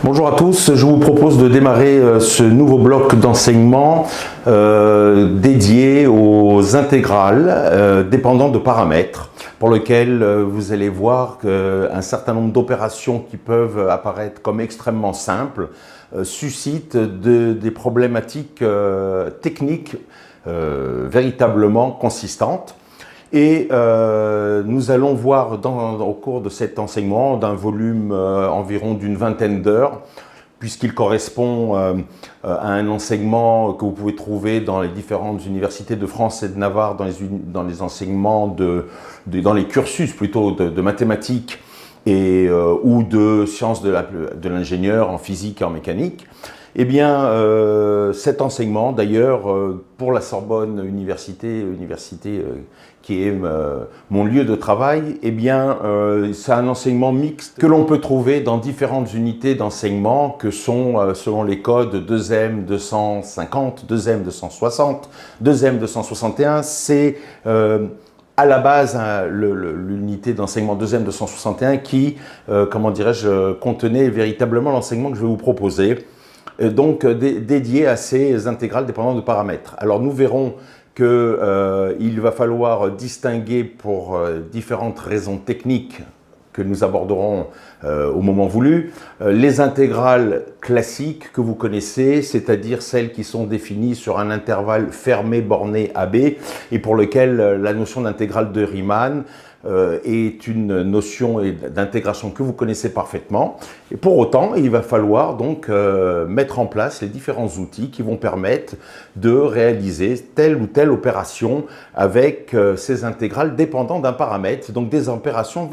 Bonjour à tous, je vous propose de démarrer ce nouveau bloc d'enseignement dédié aux intégrales dépendant de paramètres, pour lequel vous allez voir qu'un certain nombre d'opérations qui peuvent apparaître comme extrêmement simples suscitent des problématiques techniques véritablement consistantes. Et nous allons voir au cours de cet enseignement, d'un volume environ d'une vingtaine d'heures, puisqu'il correspond à un enseignement que vous pouvez trouver dans les différentes universités de France et de Navarre, dans les enseignements, dans les cursus plutôt de mathématiques ou de sciences de l'ingénieur en physique et en mécanique. Eh bien, cet enseignement, d'ailleurs, pour la Sorbonne Université qui est mon lieu de travail, eh bien, c'est un enseignement mixte que l'on peut trouver dans différentes unités d'enseignement que sont, selon les codes 2M 250, 2M 260, 2M 261, c'est à la base l'unité d'enseignement 2M 261 qui, comment dirais-je, contenait véritablement l'enseignement que je vais vous proposer. Donc dédié à ces intégrales dépendantes de paramètres. Alors nous verrons qu'il va falloir distinguer pour différentes raisons techniques que nous aborderons au moment voulu, les intégrales classiques que vous connaissez, c'est-à-dire celles qui sont définies sur un intervalle fermé borné AB et pour lequel la notion d'intégrale de Riemann est une notion d'intégration que vous connaissez parfaitement. Et pour autant, il va falloir donc mettre en place les différents outils qui vont permettre de réaliser telle ou telle opération avec ces intégrales dépendant d'un paramètre, donc des opérations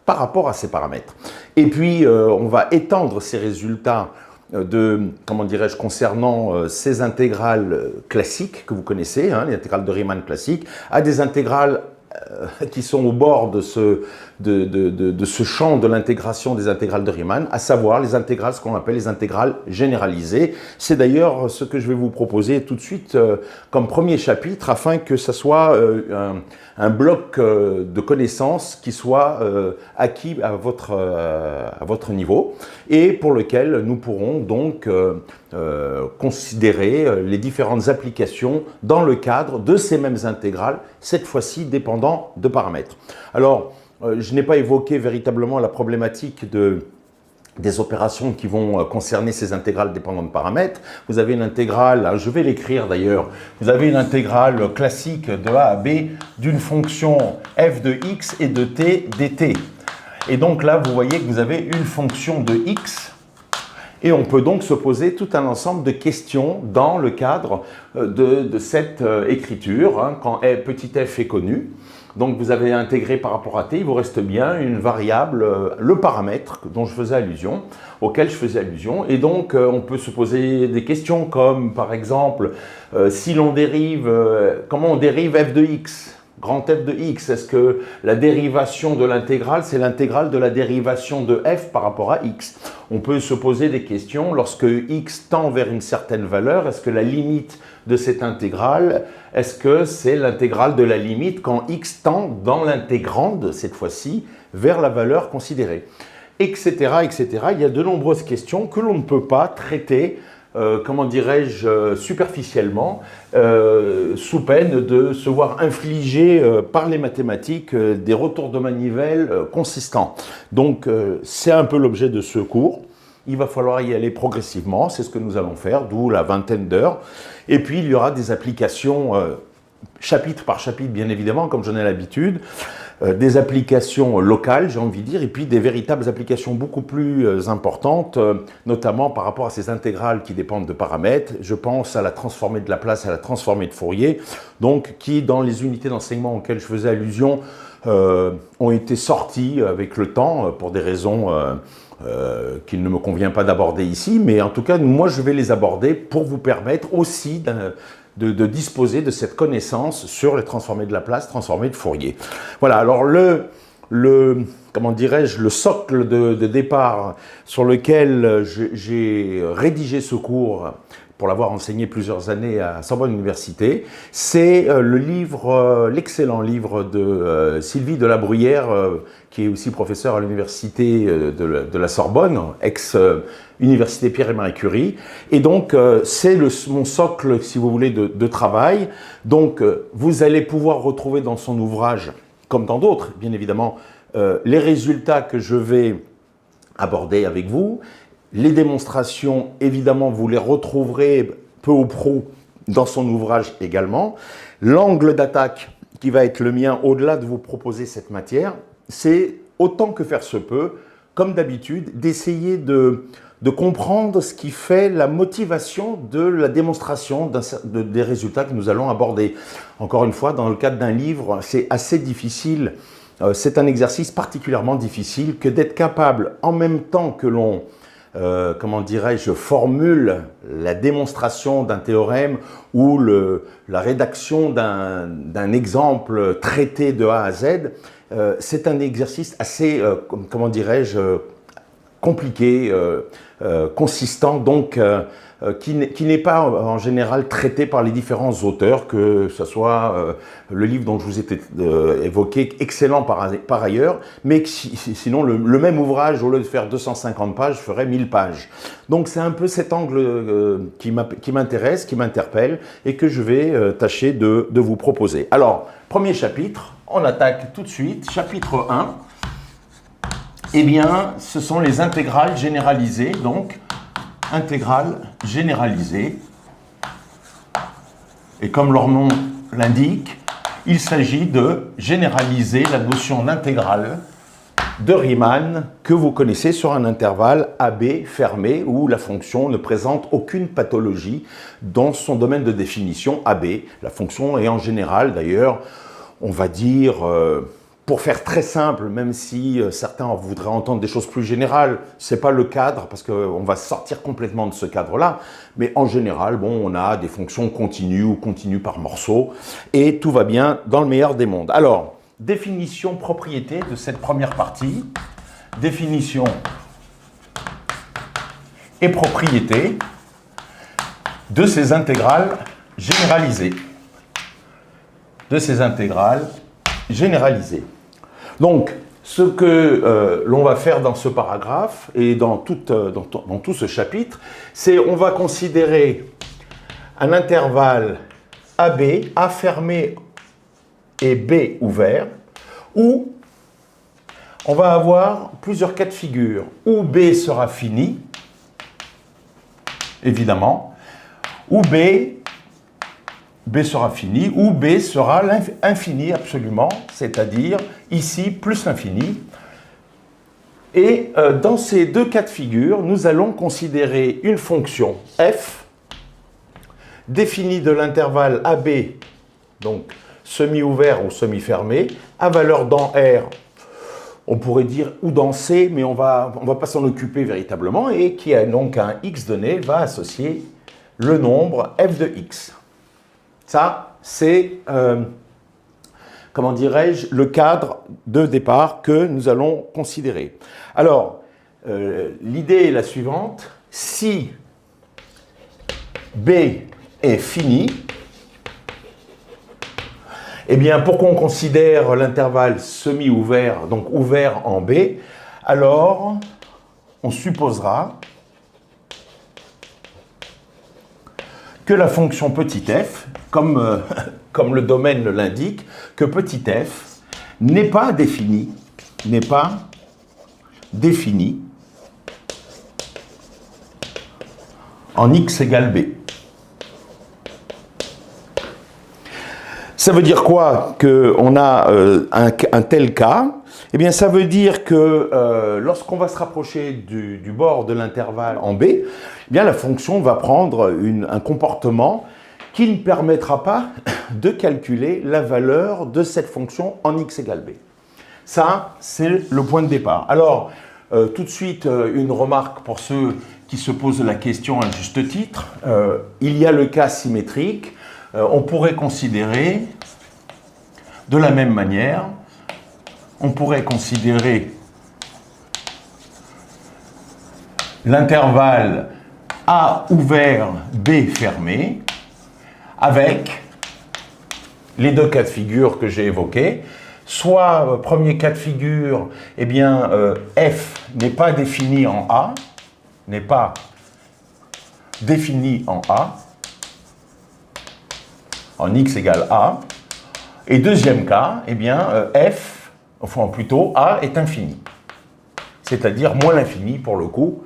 par rapport à ces paramètres. Et puis, on va étendre ces résultats comment dirais-je, concernant ces intégrales classiques que vous connaissez, hein, les intégrales de Riemann classiques, à des intégrales qui sont au bord de ce champ de l'intégration des intégrales de Riemann, à savoir les intégrales, ce qu'on appelle les intégrales généralisées. C'est d'ailleurs ce que je vais vous proposer tout de suite comme premier chapitre, afin que ce soit un bloc de connaissances qui soit acquis à votre niveau, et pour lequel nous pourrons donc considérer les différentes applications dans le cadre de ces mêmes intégrales, cette fois-ci dépendant de paramètres. Alors, je n'ai pas évoqué véritablement la problématique des opérations qui vont concerner ces intégrales dépendantes de paramètres. Vous avez une intégrale, je vais l'écrire d'ailleurs, vous avez une intégrale classique de A à B d'une fonction f de x et de t dt. Et donc là, vous voyez que vous avez une fonction de x, et on peut donc se poser tout un ensemble de questions dans le cadre de cette écriture, hein, quand petit f est connu. Donc vous avez intégré par rapport à t, il vous reste bien une variable, le paramètre auquel je faisais allusion. Et donc on peut se poser des questions comme par exemple, si l'on dérive, comment on dérive f de x ? Grand f de x, est-ce que la dérivation de l'intégrale, c'est l'intégrale de la dérivation de f par rapport à x? On peut se poser des questions lorsque x tend vers une certaine valeur, est-ce que la limite de cette intégrale, est-ce que c'est l'intégrale de la limite quand x tend dans l'intégrande, cette fois-ci, vers la valeur considérée, etc., etc. Il y a de nombreuses questions que l'on ne peut pas traiter comment dirais-je, superficiellement, sous peine de se voir infliger par les mathématiques des retours de manivelle consistants. Donc, c'est un peu l'objet de ce cours. Il va falloir y aller progressivement, c'est ce que nous allons faire, d'où la vingtaine d'heures. Et puis, il y aura des applications, chapitre par chapitre, bien évidemment, comme j'en ai l'habitude, des applications locales, j'ai envie de dire, et puis des véritables applications beaucoup plus importantes, notamment par rapport à ces intégrales qui dépendent de paramètres. Je pense à la transformée de Laplace, à la transformée de Fourier, donc qui, dans les unités d'enseignement auxquelles je faisais allusion, ont été sorties avec le temps, pour des raisons qu'il ne me convient pas d'aborder ici, mais en tout cas, moi, je vais les aborder pour vous permettre aussi de disposer de cette connaissance sur les transformées de Laplace, transformées de Fourier. Voilà, alors comment dirais-je, le socle de départ sur lequel j'ai rédigé ce cours pour l'avoir enseigné plusieurs années à Sorbonne Université. C'est le livre, l'excellent livre de Sylvie de la Bruyère, qui est aussi professeure à l'université de la Sorbonne, ex-université Pierre et Marie Curie. Et donc, c'est mon socle, si vous voulez, de travail. Donc, vous allez pouvoir retrouver dans son ouvrage, comme dans d'autres, bien évidemment, les résultats que je vais aborder avec vous. Les démonstrations, évidemment, vous les retrouverez peu ou prou dans son ouvrage également. L'angle d'attaque qui va être le mien, au-delà de vous proposer cette matière, c'est autant que faire se peut, comme d'habitude, d'essayer de comprendre ce qui fait la motivation de la démonstration des résultats que nous allons aborder. Encore une fois, dans le cadre d'un livre, c'est assez difficile, c'est un exercice particulièrement difficile que d'être capable, en même temps que l'on comment dirais-je, formule la démonstration d'un théorème ou la rédaction d'un exemple traité de A à Z, c'est un exercice assez, comment dirais-je, compliqué, consistant, donc qui n'est pas en général traité par les différents auteurs, que ce soit le livre dont je vous ai évoqué, excellent par ailleurs, mais sinon le même ouvrage, au lieu de faire 250 pages, ferait 1000 pages. Donc c'est un peu cet angle qui m'intéresse, qui m'interpelle et que je vais tâcher de vous proposer. Alors, premier chapitre, on attaque tout de suite, chapitre 1. Eh bien, ce sont les intégrales généralisées, donc intégrales généralisées. Et comme leur nom l'indique, il s'agit de généraliser la notion d'intégrale de Riemann que vous connaissez sur un intervalle AB fermé où la fonction ne présente aucune pathologie dans son domaine de définition AB. La fonction est en général, d'ailleurs, on va dire, pour faire très simple, même si certains voudraient entendre des choses plus générales, ce n'est pas le cadre, parce qu'on va sortir complètement de ce cadre-là, mais en général, bon, on a des fonctions continues ou continues par morceaux, et tout va bien dans le meilleur des mondes. Alors, définition, propriété de cette première partie, définition et propriété de ces intégrales généralisées. De ces intégrales généralisées. Donc, ce que l'on va faire dans ce paragraphe et dans tout ce chapitre, c'est on va considérer un intervalle AB, A fermé et B ouvert, où on va avoir plusieurs cas de figure, où B sera fini, évidemment, où B sera fini, ou B sera infini absolument, c'est-à-dire ici plus l'infini. Et dans ces deux cas de figure, nous allons considérer une fonction f définie de l'intervalle AB, donc semi-ouvert ou semi-fermé, à valeur dans R, on pourrait dire ou dans C, mais on va pas s'en occuper véritablement, et qui a donc un x donné, va associer le nombre f de x. Ça, c'est, comment dirais-je, le cadre de départ que nous allons considérer. Alors, l'idée est la suivante. Si B est fini, eh bien, pour qu'on considère l'intervalle semi-ouvert, donc ouvert en B, alors on supposera que la fonction petit f, comme le domaine l'indique, que petit f n'est pas défini en x égale b. Ça veut dire quoi qu'on a un tel cas? Eh bien, ça veut dire que lorsqu'on va se rapprocher du bord de l'intervalle en b, eh bien, la fonction va prendre un comportement qui ne permettra pas de calculer la valeur de cette fonction en x égale b. Ça, c'est le point de départ. Alors, tout de suite, une remarque pour ceux qui se posent la question à juste titre. Il y a le cas symétrique. On pourrait considérer de la même manière, on pourrait considérer l'intervalle A ouvert, B fermé, avec les deux cas de figure que j'ai évoqués. Soit, premier cas de figure, eh bien, F n'est pas défini en A, n'est pas défini en A, en X égale A. Et deuxième cas, eh bien, F, enfin plutôt A est infini. C'est-à-dire moins l'infini pour le coup,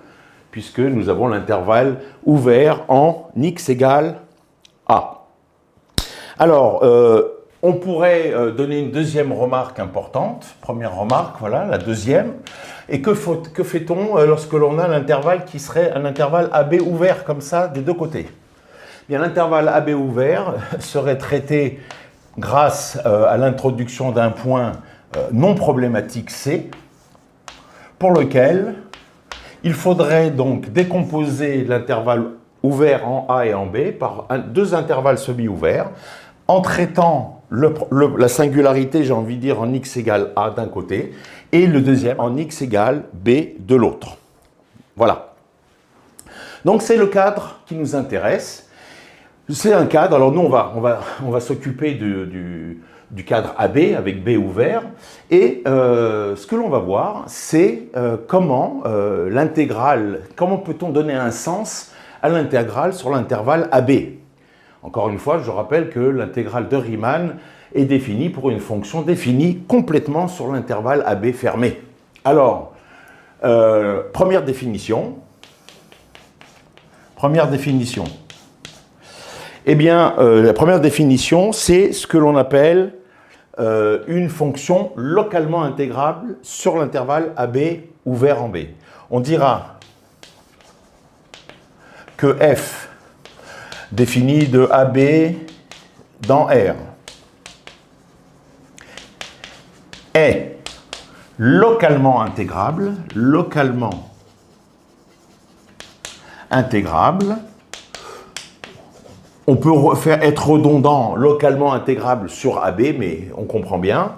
puisque nous avons l'intervalle ouvert en X égale A. Alors, on pourrait donner une deuxième remarque importante. Première remarque, voilà, la deuxième. Et que fait-on lorsque l'on a l'intervalle qui serait un intervalle AB ouvert comme ça des deux côtés? Bien, l'intervalle AB ouvert serait traité grâce à l'introduction d'un point non problématique C, pour lequel il faudrait donc décomposer l'intervalle ouvert en A et en B par deux intervalles semi-ouverts, en traitant la singularité, j'ai envie de dire, en X égale A d'un côté, et le deuxième en X égale B de l'autre. Voilà. Donc c'est le cadre qui nous intéresse. C'est un cadre, alors nous on va s'occuper du cadre AB avec B ouvert, et ce que l'on va voir, c'est comment l'intégrale, comment peut-on donner un sens à l'intégrale sur l'intervalle AB. Encore une fois, je rappelle que l'intégrale de Riemann est définie pour une fonction définie complètement sur l'intervalle AB fermé. Alors, première définition. Eh bien, la première définition, c'est ce que l'on appelle une fonction localement intégrable sur l'intervalle AB ouvert en B. On dira que f défini de AB dans R est localement intégrable, on peut être redondant localement intégrable sur AB, mais on comprend bien,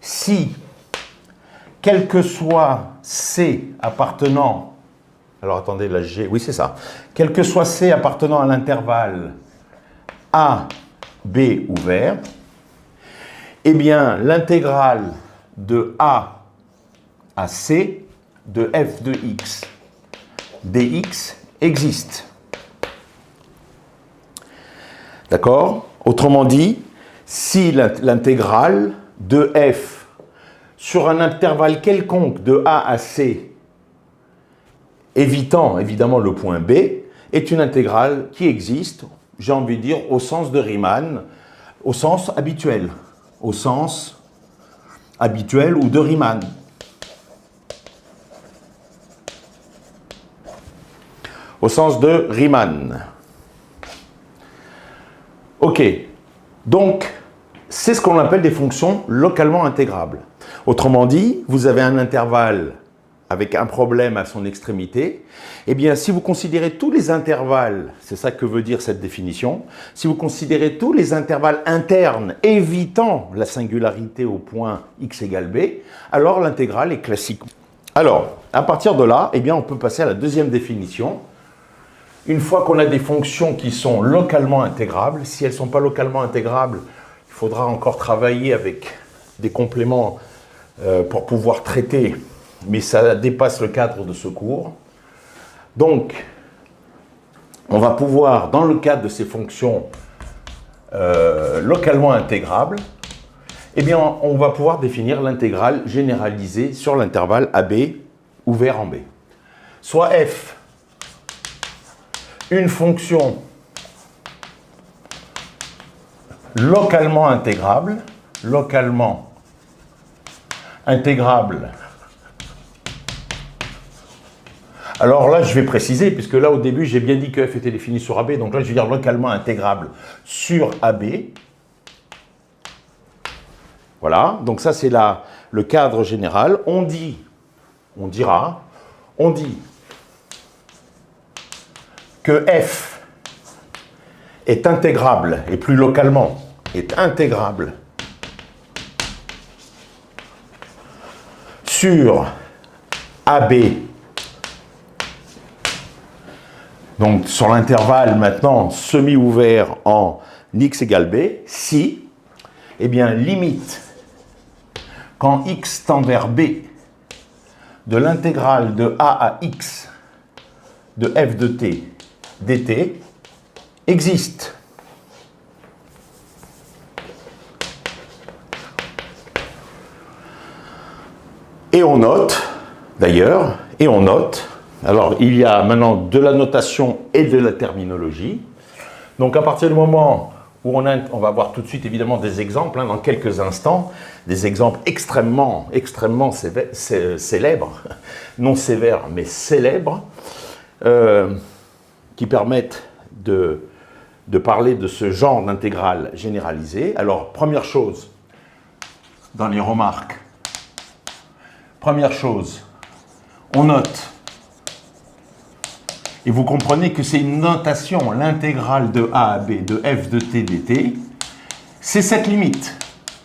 si, quel que soit C appartenant, alors attendez, là G, oui c'est ça, quel que soit C appartenant à l'intervalle A, B ouvert, eh bien l'intégrale de A à C de f de x dx existe. D'accord? Autrement dit, si l'intégrale de f sur un intervalle quelconque de A à C, évitant évidemment le point B, est une intégrale qui existe, j'ai envie de dire, au sens de Riemann, au sens habituel ou de Riemann. Au sens de Riemann. Ok, donc c'est ce qu'on appelle des fonctions localement intégrables. Autrement dit, vous avez un intervalle avec un problème à son extrémité. Eh bien, si vous considérez tous les intervalles, c'est ça que veut dire cette définition, si vous considérez tous les intervalles internes évitant la singularité au point x égale b, alors l'intégrale est classique. Alors, à partir de là, eh bien, on peut passer à la deuxième définition. Une fois qu'on a des fonctions qui sont localement intégrables, si elles ne sont pas localement intégrables, il faudra encore travailler avec des compléments pour pouvoir traiter, mais ça dépasse le cadre de ce cours. Donc, on va pouvoir, dans le cadre de ces fonctions localement intégrables, eh bien, on va pouvoir définir l'intégrale généralisée sur l'intervalle AB ouvert en B. Soit f, une fonction localement intégrable, alors là, je vais préciser, puisque là, au début, j'ai bien dit que f était défini sur AB, donc là, je vais dire localement intégrable sur AB. Voilà, donc ça, c'est le cadre général. On dit que f est intégrable, et plus localement, est intégrable sur AB Donc sur l'intervalle maintenant semi-ouvert en x égale b, si, eh bien limite quand x tend vers b de l'intégrale de a à x de f de t dt existe. Et on note, d'ailleurs, alors il y a maintenant de la notation et de la terminologie. Donc à partir du moment où on va voir tout de suite évidemment des exemples, dans quelques instants, des exemples extrêmement célèbres, non sévères mais célèbres, qui permettent de parler de ce genre d'intégrale généralisée. Alors première chose, dans les remarques, on note, et vous comprenez que c'est une notation, l'intégrale de a à b de f de t dt, c'est cette limite.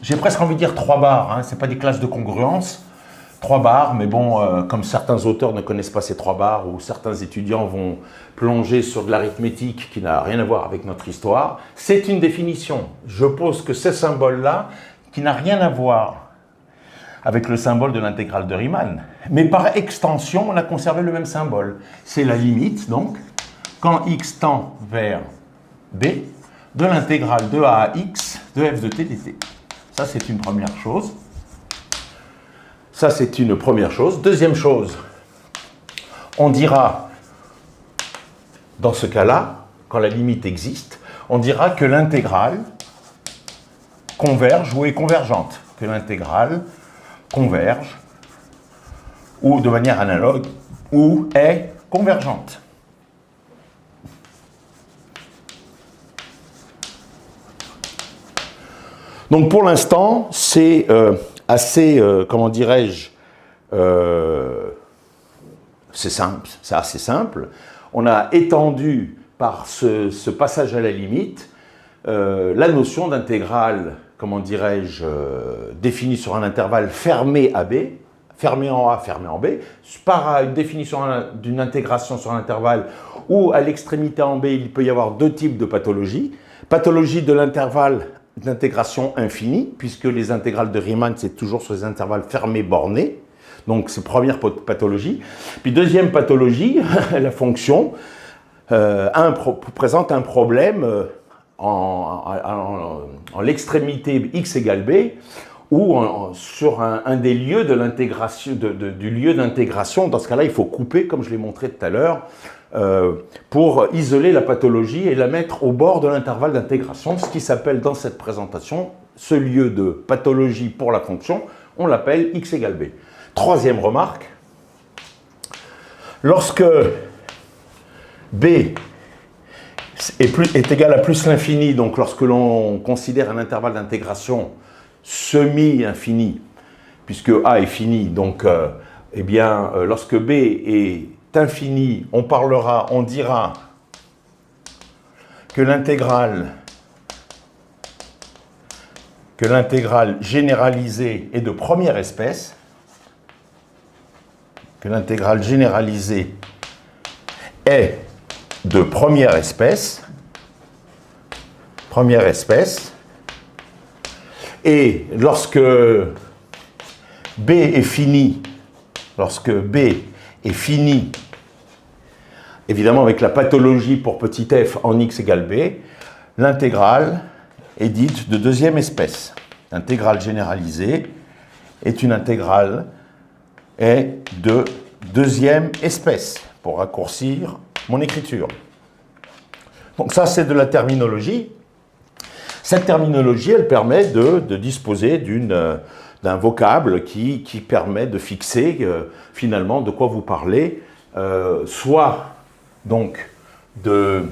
J'ai presque envie de dire 3 barres, ce n'est pas des classes de congruence, 3 barres, mais bon, comme certains auteurs ne connaissent pas ces 3 barres, ou certains étudiants vont plonger sur de l'arithmétique qui n'a rien à voir avec notre histoire, c'est une définition. Je pose que ce symbole-là, qui n'a rien à voir avec le symbole de l'intégrale de Riemann. Mais par extension, on a conservé le même symbole. C'est la limite, donc, quand x tend vers b, de l'intégrale de a à x de f de t dt. Ça, c'est une première chose. Deuxième chose, on dira, dans ce cas-là, quand la limite existe, on dira que l'intégrale converge ou est convergente. Que l'intégrale converge, ou de manière analogue, ou est convergente. Donc pour l'instant, c'est assez, comment dirais-je, c'est simple, c'est assez simple. On a étendu par ce passage à la limite la notion d'intégrale, comment dirais-je, définie sur un intervalle fermé à b, fermé en a, fermé en b, par une définition d'une intégration sur un intervalle où à l'extrémité en b, il peut y avoir 2 types de pathologies. Pathologie de l'intervalle d'intégration infinie, puisque les intégrales de Riemann, c'est toujours sur les intervalles fermés bornés. Donc, c'est première pathologie. Puis, deuxième pathologie, la fonction présente un problème en l'extrémité x égale b, ou sur un des lieux de l'intégration, du lieu d'intégration. Dans ce cas-là, il faut couper, comme je l'ai montré tout à l'heure, pour isoler la pathologie et la mettre au bord de l'intervalle d'intégration, ce qui s'appelle dans cette présentation, ce lieu de pathologie pour la fonction, on l'appelle x égale b. Troisième remarque, lorsque b est égal à plus l'infini, donc lorsque l'on considère un intervalle d'intégration semi-infini, puisque a est fini, donc eh bien, lorsque b est infini, on dira que l'intégrale généralisée est de première espèce, que l'intégrale généralisée est de première espèce, et lorsque b est fini, évidemment avec la pathologie pour petit f en x égale b, l'intégrale est dite de deuxième espèce. L'intégrale généralisée est une intégrale de deuxième espèce, pour raccourcir mon écriture. Donc ça, c'est de la terminologie. Cette terminologie, elle permet de disposer d'un vocable qui permet de fixer finalement de quoi vous parlez, soit donc de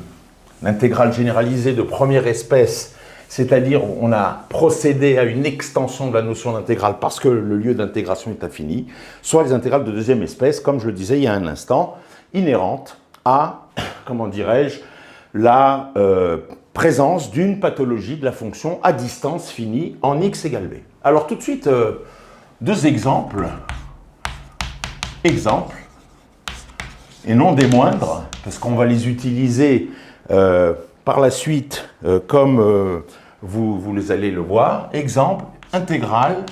l'intégrale généralisée de première espèce, c'est-à-dire on a procédé à une extension de la notion d'intégrale parce que le lieu d'intégration est infini, soit les intégrales de deuxième espèce, comme je le disais il y a un instant, inhérentes à, comment dirais-je, la présence d'une pathologie de la fonction à distance finie en x égale b. Alors tout de suite, 2 exemples. et non des moindres, parce qu'on va les utiliser par la suite comme vous allez le voir. Exemple, intégrale,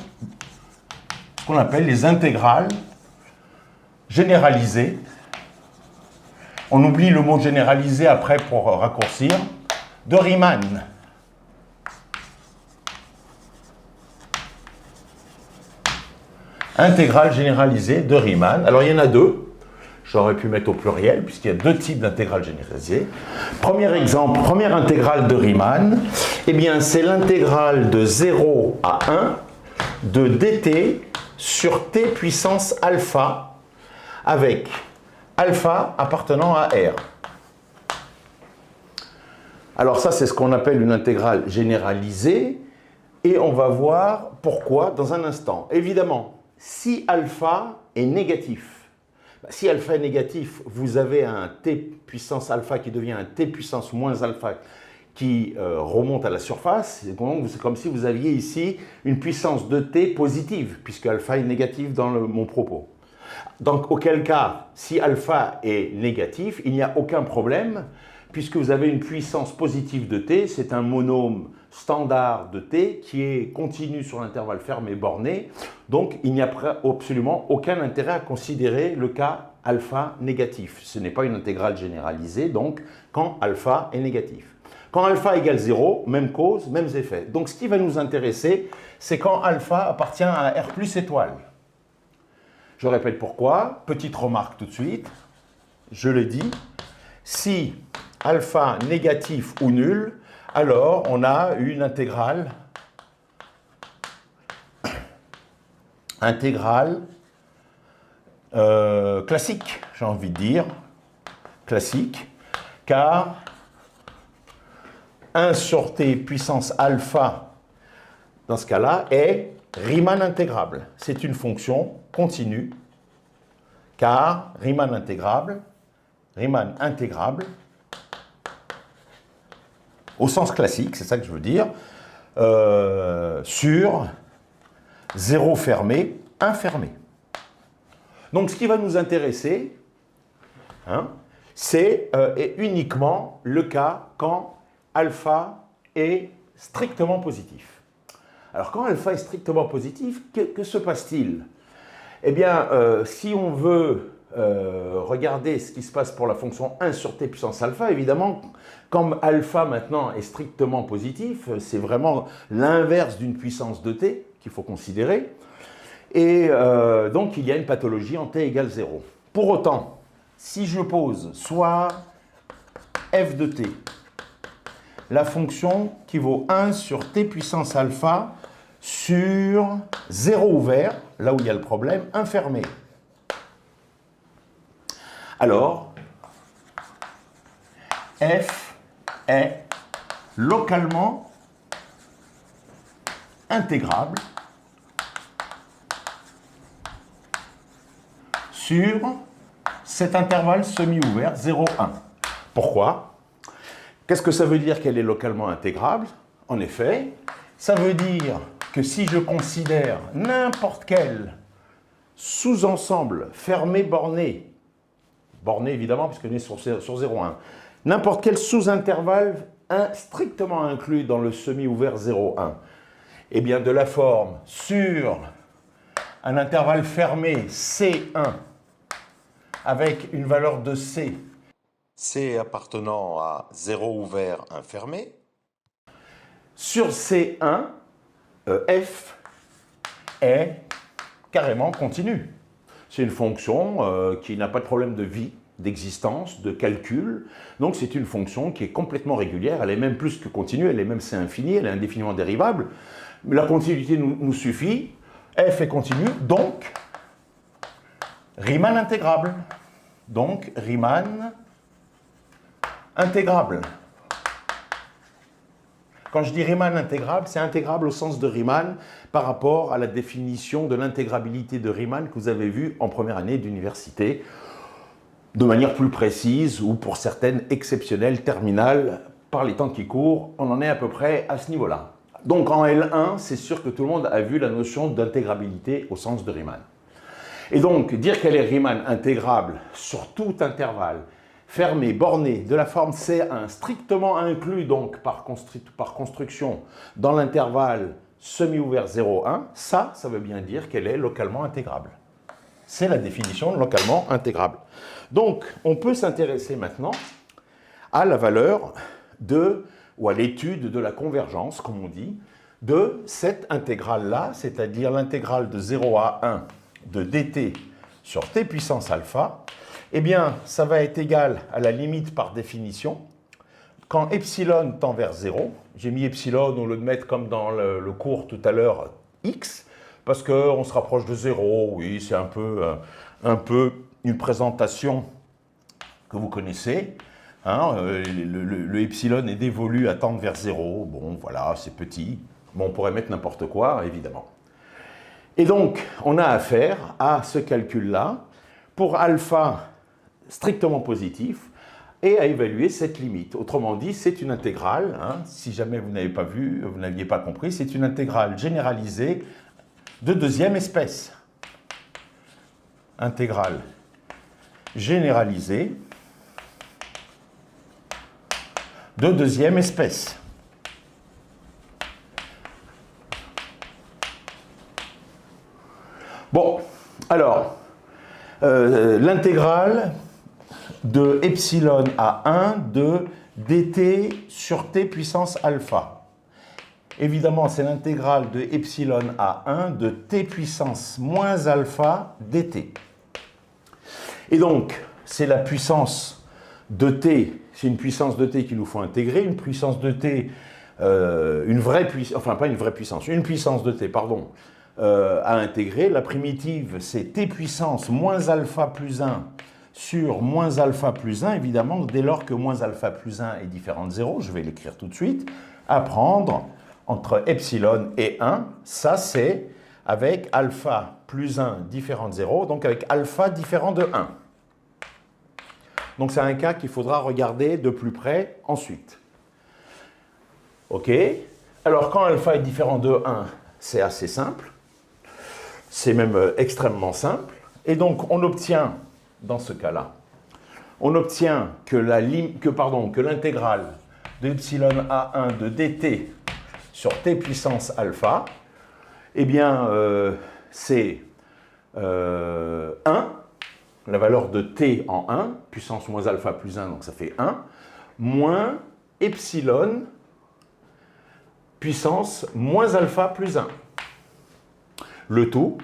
ce qu'on appelle les intégrales généralisées. On oublie le mot généralisé après pour raccourcir, de Riemann. Intégrale généralisée de Riemann. Alors il y en a deux. J'aurais pu mettre au pluriel, puisqu'il y a deux types d'intégrales généralisées. Premier exemple, première intégrale de Riemann, eh bien c'est l'intégrale de 0 à 1 de dt sur t puissance alpha, avec alpha appartenant à R. Alors ça, c'est ce qu'on appelle une intégrale généralisée, et on va voir pourquoi dans un instant. Évidemment, si alpha est négatif, si alpha est négatif, vous avez un t puissance alpha qui devient un t puissance moins alpha qui remonte à la surface. C'est comme si vous aviez ici une puissance de t positive, puisque alpha est négatif dans mon propos. Donc, auquel cas, si alpha est négatif, il n'y a aucun problème, puisque vous avez une puissance positive de t, c'est un monôme standard de t qui est continu sur l'intervalle fermé borné, donc il n'y a absolument aucun intérêt à considérer le cas alpha négatif. Ce n'est pas une intégrale généralisée, donc quand alpha est négatif. Quand alpha égale 0, même cause, mêmes effets. Donc ce qui va nous intéresser, c'est quand alpha appartient à R plus étoile. Je répète pourquoi, petite remarque tout de suite, je le dis, si alpha négatif ou nul, alors on a une intégrale classique, j'ai envie de dire, classique, car 1 sur t puissance alpha, dans ce cas-là, est Riemann intégrable. C'est une fonction continue, car Riemann intégrable, au sens classique, c'est ça que je veux dire, sur 0 fermé, 1 fermé. Donc ce qui va nous intéresser, c'est uniquement le cas quand alpha est strictement positif. Alors quand alpha est strictement positif, que se passe-t-il? Eh bien, si on veut regarder ce qui se passe pour la fonction 1 sur t puissance alpha, évidemment, comme alpha maintenant est strictement positif, c'est vraiment l'inverse d'une puissance de t qu'il faut considérer. Et donc, il y a une pathologie en t égale 0. Pour autant, si je pose soit f de t, la fonction qui vaut 1 sur t puissance alpha sur 0 ouvert, là où il y a le problème, 1 fermé. Alors, f est localement intégrable sur cet intervalle semi-ouvert 0,1. Pourquoi? Qu'est-ce que ça veut dire qu'elle est localement intégrable? En effet, ça veut dire que si je considère n'importe quel sous-ensemble fermé borné évidemment puisqu'on est sur 0,1, n'importe quel sous-intervalle strictement inclus dans le semi-ouvert 0,1, eh bien de la forme sur un intervalle fermé C1 avec une valeur de C appartenant à 0 ouvert, 1 fermé. Sur C1, f est carrément continue. C'est une fonction qui n'a pas de problème de vie, d'existence, de calcul. Donc c'est une fonction qui est complètement régulière, elle est même plus que continue, elle est même C infini, elle est indéfiniment dérivable. La continuité nous suffit, f est continue, donc Riemann intégrable. Donc Riemann intégrable. Quand je dis Riemann intégrable, c'est intégrable au sens de Riemann par rapport à la définition de l'intégrabilité de Riemann que vous avez vue en première année d'université, de manière plus précise ou pour certaines exceptionnelles terminales par les temps qui courent, on en est à peu près à ce niveau-là. Donc en L1, c'est sûr que tout le monde a vu la notion d'intégrabilité au sens de Riemann. Et donc, dire qu'elle est Riemann intégrable sur tout intervalle fermé, borné, de la forme C1, strictement inclus donc par construction dans l'intervalle semi-ouvert 0,1, ça veut bien dire qu'elle est localement intégrable. C'est la définition de localement intégrable. Donc, on peut s'intéresser maintenant à la valeur ou à l'étude de la convergence, comme on dit, de cette intégrale-là, c'est-à-dire l'intégrale de 0 à 1 de dt sur t puissance alpha. Eh bien, ça va être égal à la limite par définition. Quand epsilon tend vers 0, j'ai mis epsilon au lieu de mettre comme dans le cours tout à l'heure x, parce qu'on se rapproche de 0, oui, c'est un peu une présentation que vous connaissez. Hein, le epsilon est dévolu à tendre vers 0, bon voilà, c'est petit. Bon, on pourrait mettre n'importe quoi, évidemment. Et donc, on a affaire à ce calcul-là pour alpha strictement positif et à évaluer cette limite. Autrement dit, c'est une intégrale, hein, si jamais vous n'avez pas vu, vous n'aviez pas compris, c'est une intégrale généralisée de deuxième espèce. Intégrale généralisée de deuxième espèce. Bon, alors, l'intégrale de epsilon à 1 de dt sur t puissance alpha. Évidemment, c'est l'intégrale de epsilon à 1 de t puissance moins alpha dt. Et donc, c'est la puissance de t, c'est une puissance de t qu'il nous faut intégrer, une puissance de t, une vraie puissance, enfin pas une vraie puissance, une puissance de t, pardon, à intégrer. La primitive, c'est t puissance moins alpha plus 1 sur moins alpha plus 1, évidemment, dès lors que moins alpha plus 1 est différent de 0, je vais l'écrire tout de suite, à prendre entre epsilon et 1, ça c'est avec alpha plus 1 différent de 0, donc avec alpha différent de 1. Donc c'est un cas qu'il faudra regarder de plus près ensuite. Ok. Alors quand alpha est différent de 1, c'est assez simple. C'est même extrêmement simple. Et donc on obtient, dans ce cas-là, on obtient que l'intégrale de epsilon A1 de dt sur t puissance alpha, eh bien, c'est 1, la valeur de t en 1, puissance moins alpha plus 1, donc ça fait 1, moins epsilon puissance moins alpha plus 1. Le tout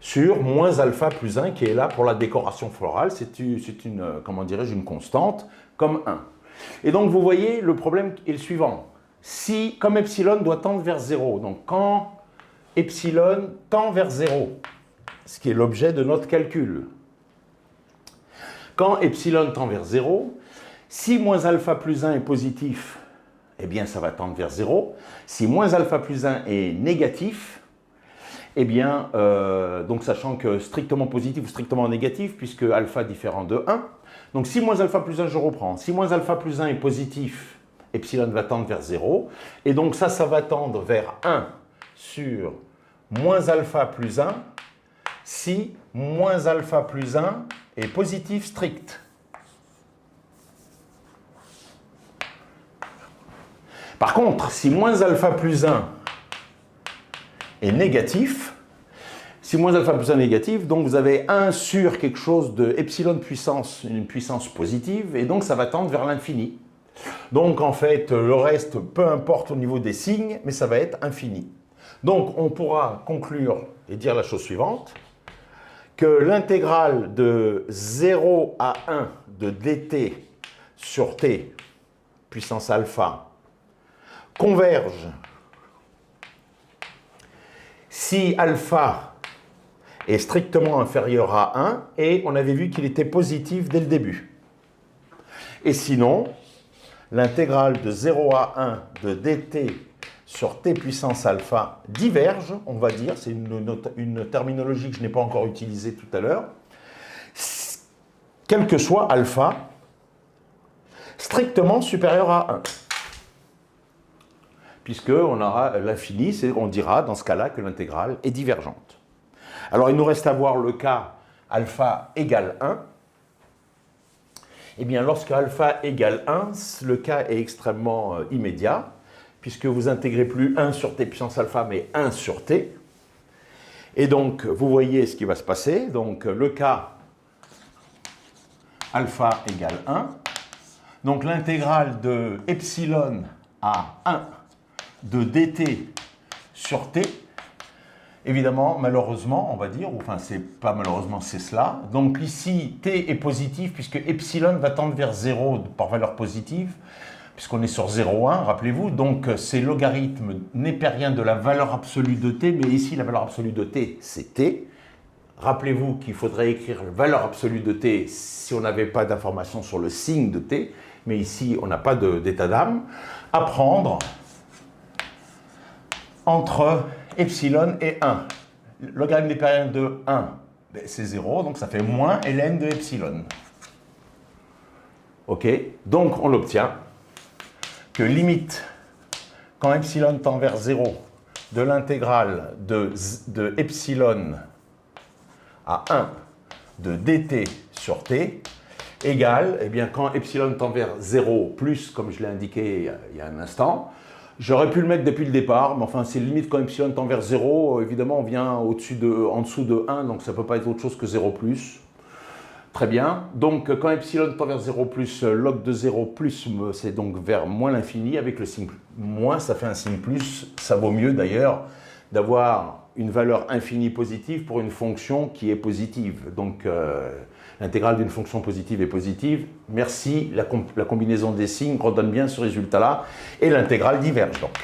sur moins alpha plus 1 qui est là pour la décoration florale, c'est une, comment dirais-je, une constante comme 1. Et donc vous voyez, le problème est le suivant. Si, comme epsilon doit tendre vers 0, donc quand epsilon tend vers 0, ce qui est l'objet de notre calcul, quand epsilon tend vers 0, si moins alpha plus 1 est positif, eh bien ça va tendre vers 0. Si moins alpha plus 1 est négatif, eh bien, donc sachant que strictement positif ou strictement négatif, puisque alpha différent de 1, donc si moins alpha plus 1, je reprends, si moins alpha plus 1 est positif, epsilon va tendre vers 0, et donc ça va tendre vers 1 sur moins alpha plus 1, si moins alpha plus 1 est positif strict. Par contre, si moins alpha plus 1 est négatif, si moins alpha plus 1 est négatif, donc vous avez 1 sur quelque chose de epsilon puissance, une puissance positive, et donc ça va tendre vers l'infini. Donc en fait, le reste, peu importe au niveau des signes, mais ça va être infini. Donc on pourra conclure et dire la chose suivante, que l'intégrale de 0 à 1 de dt sur t puissance alpha converge si alpha est strictement inférieur à 1 et on avait vu qu'il était positif dès le début. Et sinon, l'intégrale de 0 à 1 de dt sur t puissance alpha diverge, on va dire, c'est une terminologie que je n'ai pas encore utilisée tout à l'heure, quel que soit alpha, strictement supérieur à 1. Puisqu'on aura l'infini, on dira dans ce cas-là que l'intégrale est divergente. Alors, il nous reste à voir le cas alpha égale 1. Eh bien, lorsque alpha égale 1, le cas est extrêmement immédiat, puisque vous intégrez plus 1 sur t puissance alpha, mais 1 sur t. Et donc, vous voyez ce qui va se passer. Donc, le cas alpha égale 1. Donc, l'intégrale de epsilon à 1 de dt sur t, évidemment, malheureusement, on va dire, ou enfin, c'est pas malheureusement, c'est cela. Donc, ici, t est positif, puisque epsilon va tendre vers 0 par valeur positive, puisqu'on est sur 0,1, rappelez-vous. Donc, c'est logarithme népérien de la valeur absolue de t, mais ici, la valeur absolue de t, c'est t. Rappelez-vous qu'il faudrait écrire la valeur absolue de t si on n'avait pas d'informations sur le signe de t, mais ici, on n'a pas d'état d'âme. À prendre entre epsilon et 1. Le logarithme népérien de 1, ben, c'est 0, donc ça fait moins ln de epsilon. OK, donc on l'obtient que limite, quand epsilon tend vers 0, de l'intégrale de epsilon à 1 de dt sur t, égale, eh bien, quand epsilon tend vers 0 plus, comme je l'ai indiqué il y a un instant, j'aurais pu le mettre depuis le départ, mais enfin, c'est limite quand epsilon tend vers 0, évidemment, on vient en dessous de 1, donc ça ne peut pas être autre chose que 0 plus. Très bien. Donc, quand epsilon tend vers 0 plus, log de 0 plus, c'est donc vers moins l'infini. Avec le signe moins, ça fait un signe plus. Ça vaut mieux d'ailleurs d'avoir une valeur infinie positive pour une fonction qui est positive. Donc, l'intégrale d'une fonction positive est positive. Merci, la combinaison des signes redonne bien ce résultat-là. Et l'intégrale diverge donc.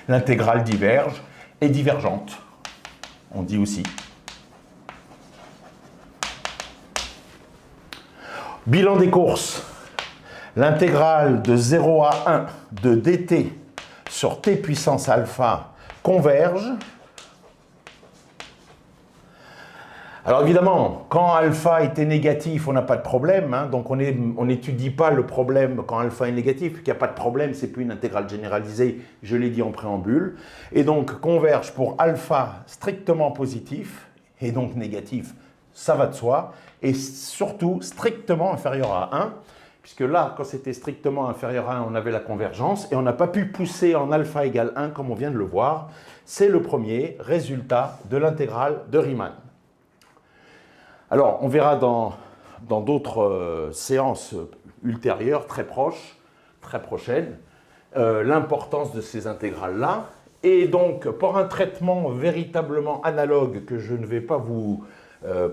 L'intégrale diverge et divergente, on dit aussi. Bilan des courses. L'intégrale de 0 à 1 de dt sur t puissance alpha converge. Alors évidemment, quand alpha était négatif, on n'a pas de problème, hein, donc on n'étudie pas le problème quand alpha est négatif, qu'il n'y a pas de problème, c'est plus une intégrale généralisée, je l'ai dit en préambule, et donc converge pour alpha strictement positif, et donc négatif, ça va de soi, et surtout strictement inférieur à 1, puisque là, quand c'était strictement inférieur à 1, on avait la convergence, et on n'a pas pu pousser en alpha égale 1, comme on vient de le voir. C'est le premier résultat de l'intégrale de Riemann. Alors, on verra dans d'autres séances ultérieures, très proches, très prochaines, l'importance de ces intégrales-là. Et donc, pour un traitement véritablement analogue que je ne vais pas vous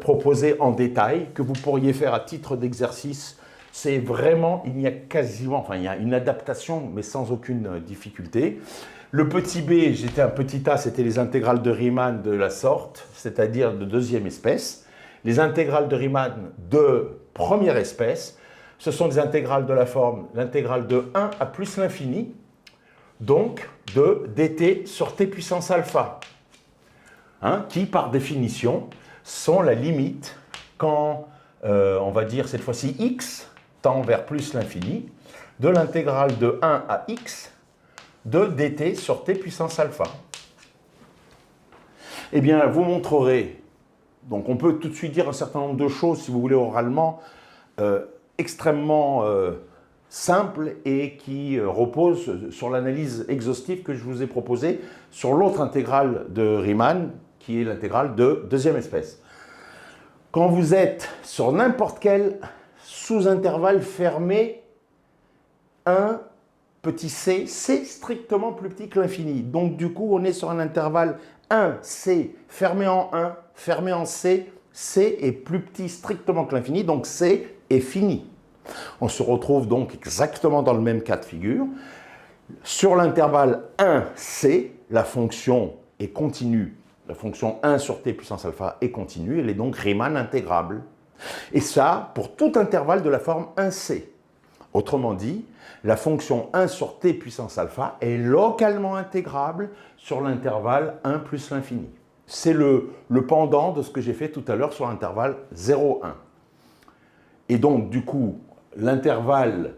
proposer en détail, que vous pourriez faire à titre d'exercice, c'est vraiment, il y a quasiment, enfin, il y a une adaptation, mais sans aucune difficulté. Le petit b, j'étais un petit a, c'était les intégrales de Riemann de la sorte, c'est-à-dire de deuxième espèce. Les intégrales de Riemann de première espèce, ce sont des intégrales de la forme, l'intégrale de 1 à plus l'infini, donc de dt sur t puissance alpha, hein, qui par définition sont la limite quand, on va dire cette fois-ci x tend vers plus l'infini, de l'intégrale de 1 à x de dt sur t puissance alpha. Eh bien, vous montrerez, donc on peut tout de suite dire un certain nombre de choses, si vous voulez, oralement, extrêmement simples et qui reposent sur l'analyse exhaustive que je vous ai proposée sur l'autre intégrale de Riemann, qui est l'intégrale de deuxième espèce. Quand vous êtes sur n'importe quel sous-intervalle fermé, 1 petit c, c'est strictement plus petit que l'infini. Donc du coup, on est sur un intervalle 1c fermé en 1, fermé en c, c est plus petit strictement que l'infini, donc c est fini. On se retrouve donc exactement dans le même cas de figure. Sur l'intervalle 1c, la fonction est continue. La fonction 1 sur t puissance alpha est continue, elle est donc Riemann intégrable. Et ça, pour tout intervalle de la forme 1c. Autrement dit, la fonction 1 sur t puissance alpha est localement intégrable sur l'intervalle 1 plus l'infini. C'est le pendant de ce que j'ai fait tout à l'heure sur l'intervalle 0, 1. Et donc, du coup, l'intégrale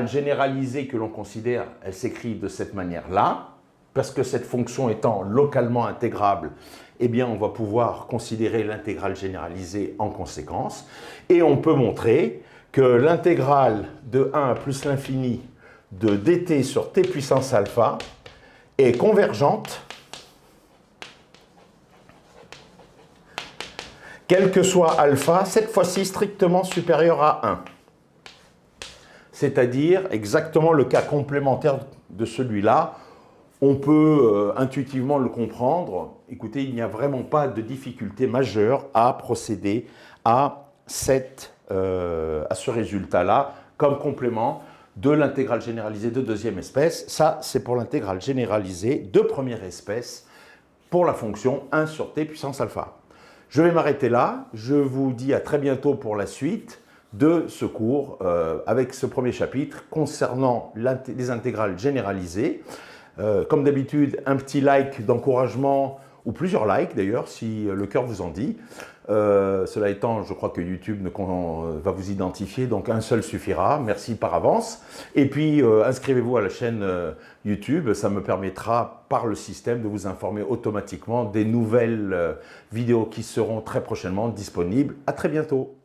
généralisée que l'on considère, elle s'écrit de cette manière-là. parce que cette fonction étant localement intégrable, eh bien, on va pouvoir considérer l'intégrale généralisée en conséquence. Et on peut montrer que l'intégrale de 1 plus l'infini de dt sur t puissance alpha est convergente, quel que soit alpha, cette fois-ci strictement supérieur à 1. C'est-à-dire exactement le cas complémentaire de celui-là. On peut intuitivement le comprendre. Écoutez, il n'y a vraiment pas de difficulté majeure à procéder à ce résultat-là comme complément de l'intégrale généralisée de deuxième espèce. Ça, c'est pour l'intégrale généralisée de première espèce pour la fonction 1 sur t puissance alpha. Je vais m'arrêter là. Je vous dis à très bientôt pour la suite de ce cours avec ce premier chapitre concernant les intégrales généralisées. Comme d'habitude, un petit like d'encouragement, ou plusieurs likes d'ailleurs, si le cœur vous en dit. Cela étant, je crois que YouTube va vous identifier, donc un seul suffira. Merci par avance. Et puis, inscrivez-vous à la chaîne YouTube. Ça me permettra, par le système, de vous informer automatiquement des nouvelles vidéos qui seront très prochainement disponibles. À très bientôt.